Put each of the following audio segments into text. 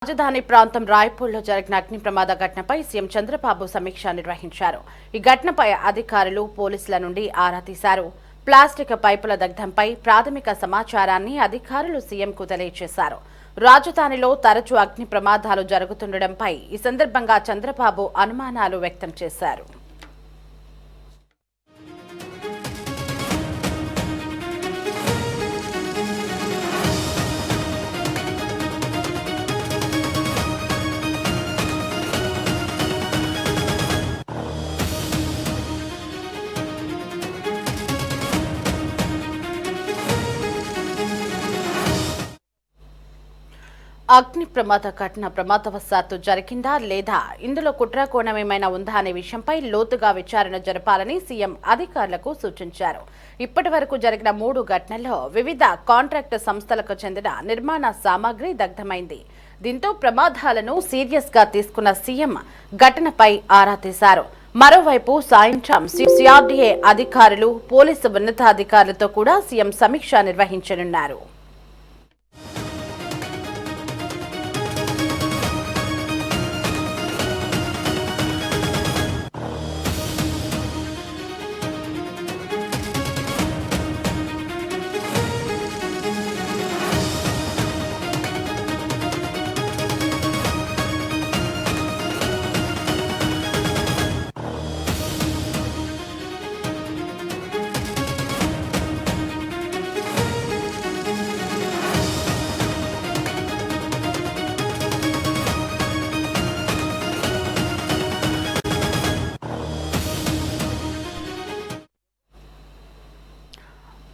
రాజధాని ప్రాంతం రాయ్పూర్లో జరిగిన అగ్ని ప్రమాద ఘటనపై సీఎం చంద్రబాబు సమీక్ష నిర్వహించారు. ఈ ఘటనపై అధికారులు పోలీసుల నుండి ఆరా తీశారు. ప్లాస్టిక్ పైపుల దగ్ధంపై ప్రాథమిక సమాచారాన్ని అధికారులు సీఎంకు తెలియజేశారు. రాజధానిలో తరచూ అగ్ని ప్రమాదాలు జరుగుతుండటంపై ఈ సందర్భంగా చంద్రబాబు అనుమానాలు వ్యక్తం చేశారు. అగ్ని ప్రమాద ఘటన ప్రమాదవశాత్తు జరిగిందా లేదా, ఇందులో కుట్ర కోణం ఏమైనా ఉందా అనే విషయంపై లోతుగా విచారణ జరపాలని సీఎం అధికారులకు సూచించారు. ఇప్పటి వరకు జరిగిన 3 ఘటనల్లో వివిధ కాంట్రాక్ట్ సంస్థలకు చెందిన నిర్మాణ సామాగ్రి దగ్ధమైంది. దీంతో ప్రమాదాలను సీరియస్ గా తీసుకున్న సీఎం ఘటనపై ఆరా తీశారు. మరోవైపు సాయంత్రం సిఆర్డీఏ అధికారులు, పోలీసు ఉన్నతాధికారులతో కూడా సీఎం సమీక్ష నిర్వహించనున్నారు.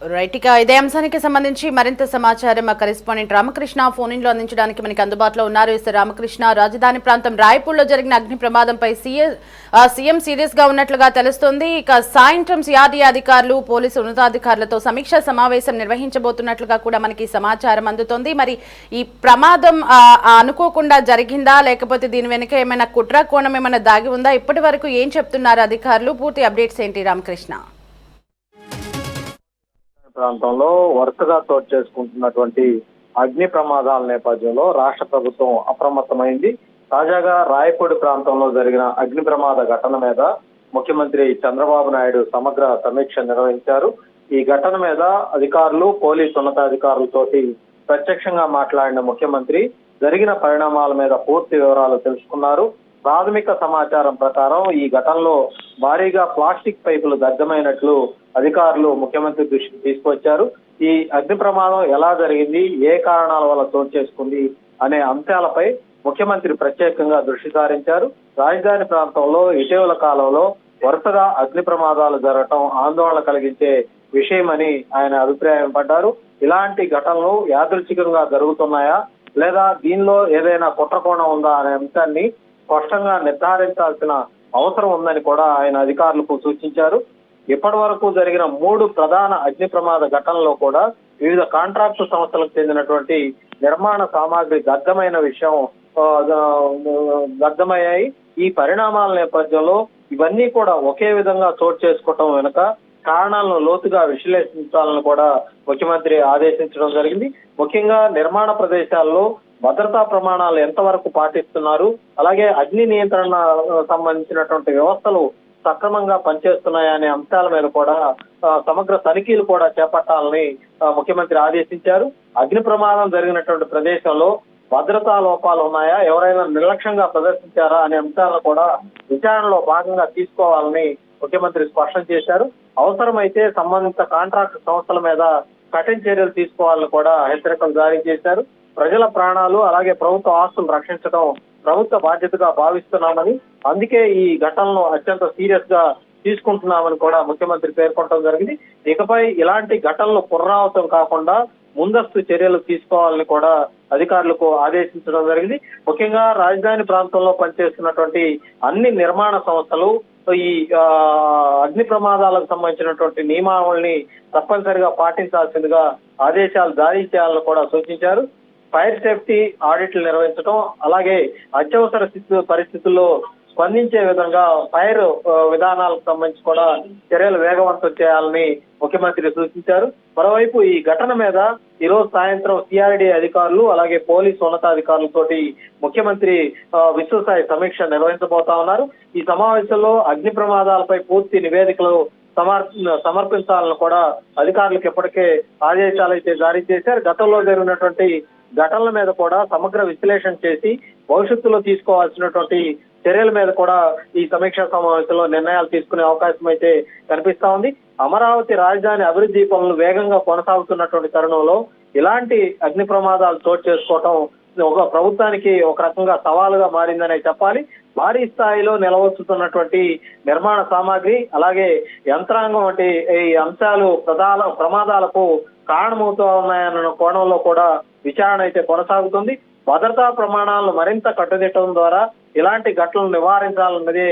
రైట్గా ఇదే అంశానికి సంబంధించి మరింత సమాచారం మా కరెస్పాండెంట్ రామకృష్ణ ఫోన్ ఇన్ లో అందించడానికి మనకి అందుబాటులో ఉన్నారు. రామకృష్ణ, రాజధాని ప్రాంతం రాయ్పూర్లో జరిగిన అగ్ని ప్రమాదంపై సీఎం సీరియస్ గా ఉన్నట్లుగా తెలుస్తోంది. ఇక సాయంత్రం సిఆర్డీఏ అధికారులు, పోలీసు ఉన్నతాధికారులతో సమీక్షా సమావేశం నిర్వహించబోతున్నట్లుగా కూడా మనకి సమాచారం అందుతోంది. మరి ఈ ప్రమాదం అనుకోకుండా జరిగిందా, లేకపోతే దీని వెనుక ఏమైనా కుట్ర కోణం ఏమైనా దాగి ఉందా? ఇప్పటి వరకు ఏం చెప్తున్నారు అధికారులు? పూర్తి అప్డేట్స్ ఏంటి రామకృష్ణ? ప్రాంతంలో వరుసగా చోటు చేసుకుంటున్నటువంటి అగ్ని ప్రమాదాల నేపథ్యంలో రాష్ట్ర ప్రభుత్వం అప్రమత్తమైంది. తాజాగా రాయపూడి ప్రాంతంలో జరిగిన అగ్ని ప్రమాద ఘటన మీద ముఖ్యమంత్రి చంద్రబాబు నాయుడు సమగ్ర సమీక్ష నిర్వహించారు. ఈ ఘటన మీద అధికారులు, పోలీసు ఉన్నతాధికారులతోటి ప్రత్యక్షంగా మాట్లాడిన ముఖ్యమంత్రి జరిగిన పరిణామాల మీద పూర్తి వివరాలు తెలుసుకున్నారు. ప్రాథమిక సమాచారం ప్రకారం ఈ ఘటనలో భారీగా ప్లాస్టిక్ పైపులు దగ్ధమైనట్లు అధికారులు ముఖ్యమంత్రి దృష్టికి తీసుకొచ్చారు. ఈ అగ్ని ప్రమాదం ఎలా జరిగింది, ఏ కారణాల వల్ల చోటు చేసుకుంది అనే అంశాలపై ముఖ్యమంత్రి ప్రత్యేకంగా దృష్టి సారించారు. రాజధాని ప్రాంతంలో ఇటీవల కాలంలో వరుసగా అగ్ని ప్రమాదాలు జరగటం ఆందోళన కలిగించే విషయమని ఆయన అభిప్రాయం పడ్డారు. ఇలాంటి ఘటనలు యాదృచ్ఛికంగా జరుగుతున్నాయా, లేదా దీనిలో ఏదైనా కుట్రకోణం ఉందా అనే అంశాన్ని స్పష్టంగా నిర్ధారించాల్సిన అవసరం ఉందని కూడా ఆయన అధికారులకు సూచించారు. ఇప్పటి వరకు జరిగిన 3 ప్రధాన అగ్ని ప్రమాద ఘటనలో కూడా వివిధ కాంట్రాక్టు సంస్థలకు చెందినటువంటి నిర్మాణ సామాగ్రి దగ్ధమైన విషయం దగ్ధమయ్యాయి. ఈ పరిణామాల నేపథ్యంలో ఇవన్నీ కూడా ఒకే విధంగా చోటు చేసుకోవటం వెనుక కారణాలను లోతుగా విశ్లేషించాలని కూడా ముఖ్యమంత్రి ఆదేశించడం జరిగింది. ముఖ్యంగా నిర్మాణ ప్రదేశాల్లో భద్రతా ప్రమాణాలు ఎంతవరకు పాటిస్తున్నారు, అలాగే అగ్ని నియంత్రణ సంబంధించినటువంటి వ్యవస్థలు సక్రమంగా పనిచేస్తున్నాయా అనే అంశాల మీద కూడా సమగ్ర తనిఖీలు కూడా చేపట్టాలని ముఖ్యమంత్రి ఆదేశించారు. అగ్ని ప్రమాదం జరిగినటువంటి ప్రదేశంలో భద్రతా లోపాలు ఉన్నాయా, ఎవరైనా నిర్లక్ష్యంగా ప్రదర్శించారా అనే అంశాలను కూడా విచారణలో భాగంగా తీసుకోవాలని ముఖ్యమంత్రి స్పష్టం చేశారు. అవసరమైతే సంబంధిత కాంట్రాక్ట్ సంస్థల మీద కఠిన చర్యలు తీసుకోవాలని కూడా హెచ్చరికలు జారీ చేశారు. ప్రజల ప్రాణాలు అలాగే ప్రభుత్వ ఆస్తులు రక్షించడం ప్రభుత్వ బాధ్యతగా భావిస్తున్నామని, అందుకే ఈ ఘటనను అత్యంత సీరియస్ గా తీసుకుంటున్నామని కూడా ముఖ్యమంత్రి పేర్కొనడం జరిగింది. ఇకపై ఇలాంటి ఘటనలు పునరావృతం కాకుండా ముందస్తు చర్యలు తీసుకోవాలని కూడా అధికారులకు ఆదేశించడం జరిగింది. ముఖ్యంగా రాజధాని ప్రాంతంలో పనిచేస్తున్నటువంటి అన్ని నిర్మాణ సంస్థలు ఈ అగ్ని ప్రమాదాలకు సంబంధించినటువంటి నియమావళిని తప్పనిసరిగా పాటించాల్సిందిగా ఆదేశాలు జారీ చేయాలని కూడా సూచించారు. ఫైర్ సేఫ్టీ ఆడిట్లు నిర్వహించడం, అలాగే అత్యవసర పరిస్థితుల్లో స్పందించే విధంగా ఫైర్ విధానాలకు సంబంధించి కూడా చర్యలు వేగవంతం చేయాలని ముఖ్యమంత్రి సూచించారు. మరోవైపు ఈ ఘటన మీద ఈ రోజు సాయంత్రం సిఆర్డీ అధికారులు అలాగే పోలీసు ఉన్నతాధికారులతోటి ముఖ్యమంత్రి విశ్వస్థాయి సమీక్ష నిర్వహించబోతా ఉన్నారు. ఈ సమావేశంలో అగ్ని ప్రమాదాలపై పూర్తి నివేదికలు సమర్పించాలని కూడా అధికారులకు ఇప్పటికే ఆదేశాలు అయితే జారీ చేశారు. గతంలో జరిగినటువంటి ఘటనల మీద కూడా సమగ్ర విశ్లేషణ చేసి భవిష్యత్తులో తీసుకోవాల్సినటువంటి చర్యల మీద కూడా ఈ సమీక్షా సమావేశంలో నిర్ణయాలు తీసుకునే అవకాశం అయితే కనిపిస్తా ఉంది. అమరావతి రాజధాని అభివృద్ధి పనులు వేగంగా కొనసాగుతున్నటువంటి తరుణంలో ఇలాంటి అగ్ని ప్రమాదాలు చోటు చేసుకోవటం ఒక ప్రభుత్వానికి ఒక రకంగా సవాలుగా మారిందనే చెప్పాలి. భారీ స్థాయిలో నిలవచ్చుతున్నటువంటి నిర్మాణ సామాగ్రి అలాగే యంత్రాంగం వంటి ఈ అంశాలు ప్రమాదాలకు కారణమవుతూ ఉన్నాయన్న కోణంలో కూడా విచారణ అయితే కొనసాగుతుంది. భద్రతా ప్రమాణాలను మరింత కట్టుదిట్టడం ద్వారా ఇలాంటి ఘటనలు నివారించాలన్నది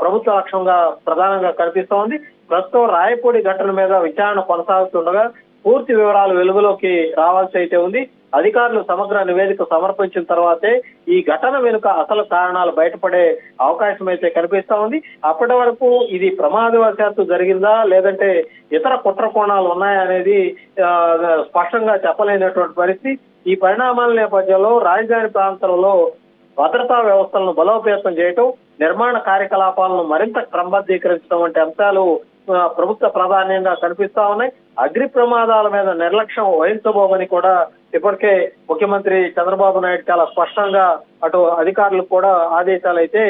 ప్రభుత్వ లక్ష్యంగా ప్రధానంగా కనిపిస్తోంది. ప్రస్తుతం రాయపూడి ఘటన మీద విచారణ కొనసాగుతుండగా పూర్తి వివరాలు వెలుగులోకి రావాల్సి అయితే ఉంది. అధికారులు సమగ్ర నివేదిక సమర్పించిన తర్వాతే ఈ ఘటన వెనుక అసలు కారణాలు బయటపడే అవకాశం అయితే కనిపిస్తా ఉంది. అప్పటి వరకు ఇది ప్రమాదవశాత్తు జరిగిందా లేదంటే ఇతర కుట్ర కోణాలు ఉన్నాయా అనేది స్పష్టంగా చెప్పలేనటువంటి పరిస్థితి. ఈ పరిణామాల నేపథ్యంలో రాజధాని ప్రాంతంలో భద్రతా వ్యవస్థలను బలోపేతం చేయటం, నిర్మాణ కార్యకలాపాలను మరింత క్రమబద్ధీకరించడం వంటి అంశాలు ప్రభుత్వ ప్రాధాన్యంగా కనిపిస్తా ఉన్నాయి. అగ్ని ప్రమాదాల మీద నిర్లక్ష్యం వహించబోమని కూడా ఇప్పటికే ముఖ్యమంత్రి చంద్రబాబు నాయుడు చాలా స్పష్టంగా అటు అధికారులకు కూడా ఆదేశాలు అయితే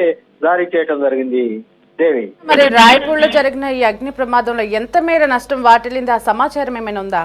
జారీ చేయడం జరిగింది. దేవి, మరి రాయపూర్లో జరిగిన ఈ అగ్ని ప్రమాదంలో ఎంత మేర నష్టం వాటిల్లింది, ఆ సమాచారం ఏమైనా ఉందా?